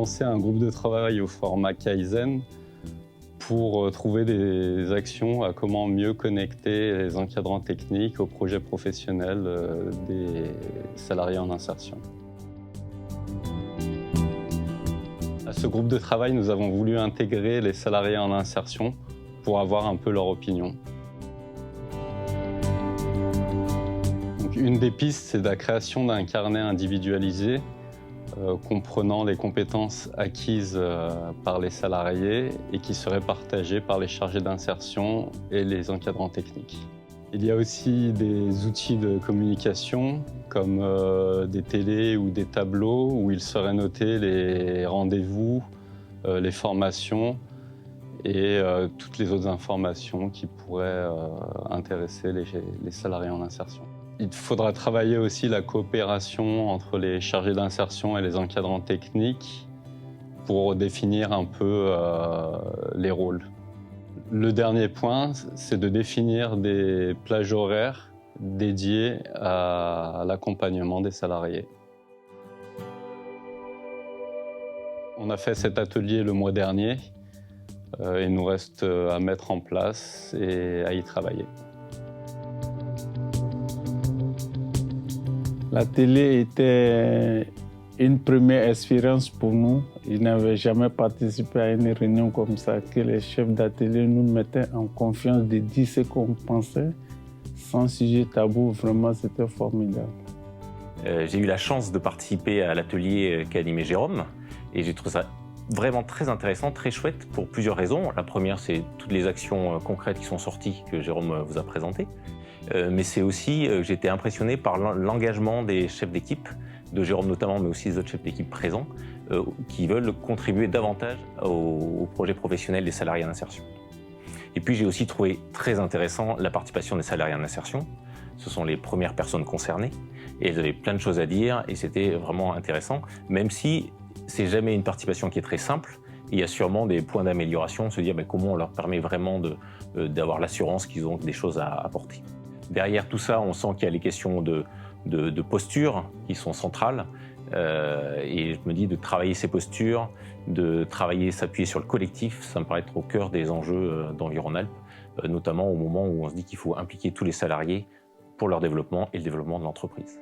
lancé un groupe de travail au format Kaizen pour trouver des actions à comment mieux connecter les encadrants techniques aux projets professionnels des salariés en insertion. À ce groupe de travail, nous avons voulu intégrer les salariés en insertion pour avoir un peu leur opinion. Donc, une des pistes, c'est la création d'un carnet individualisé comprenant les compétences acquises par les salariés et qui seraient partagées par les chargés d'insertion et les encadrants techniques. Il y a aussi des outils de communication comme des télés ou des tableaux où il serait noté les rendez-vous, les formations et toutes les autres informations qui pourraient intéresser les salariés en insertion. Il faudra travailler aussi la coopération entre les chargés d'insertion et les encadrants techniques pour définir un peu les rôles. Le dernier point, c'est de définir des plages horaires dédiées à l'accompagnement des salariés. On a fait cet atelier le mois dernier. Il nous reste à mettre en place et à y travailler. L'atelier était une première expérience pour nous. Je n'avais jamais participé à une réunion comme ça, que les chefs d'atelier nous mettaient en confiance de dire ce qu'on pensait, sans sujet tabou. Vraiment, c'était formidable. J'ai eu la chance de participer à l'atelier qu'a animé Jérôme et j'ai trouvé ça vraiment très intéressant, très chouette pour plusieurs raisons. La première, c'est toutes les actions concrètes qui sont sorties que Jérôme vous a présentées. Mais c'est aussi que j'ai été impressionné par l'engagement des chefs d'équipe, de Jérôme notamment, mais aussi des autres chefs d'équipe présents, qui veulent contribuer davantage au projet professionnel des salariés en insertion. Et puis j'ai aussi trouvé très intéressant la participation des salariés en insertion. Ce sont les premières personnes concernées et elles avaient plein de choses à dire et c'était vraiment intéressant, même si c'est jamais une participation qui est très simple. Il y a sûrement des points d'amélioration, se dire comment on leur permet vraiment d'avoir l'assurance qu'ils ont des choses à apporter. Derrière tout ça, on sent qu'il y a les questions de posture qui sont centrales. Et je me dis de travailler ces postures, de travailler, s'appuyer sur le collectif, ça me paraît être au cœur des enjeux d'Environ-Alpes, notamment au moment où on se dit qu'il faut impliquer tous les salariés pour leur développement et le développement de l'entreprise.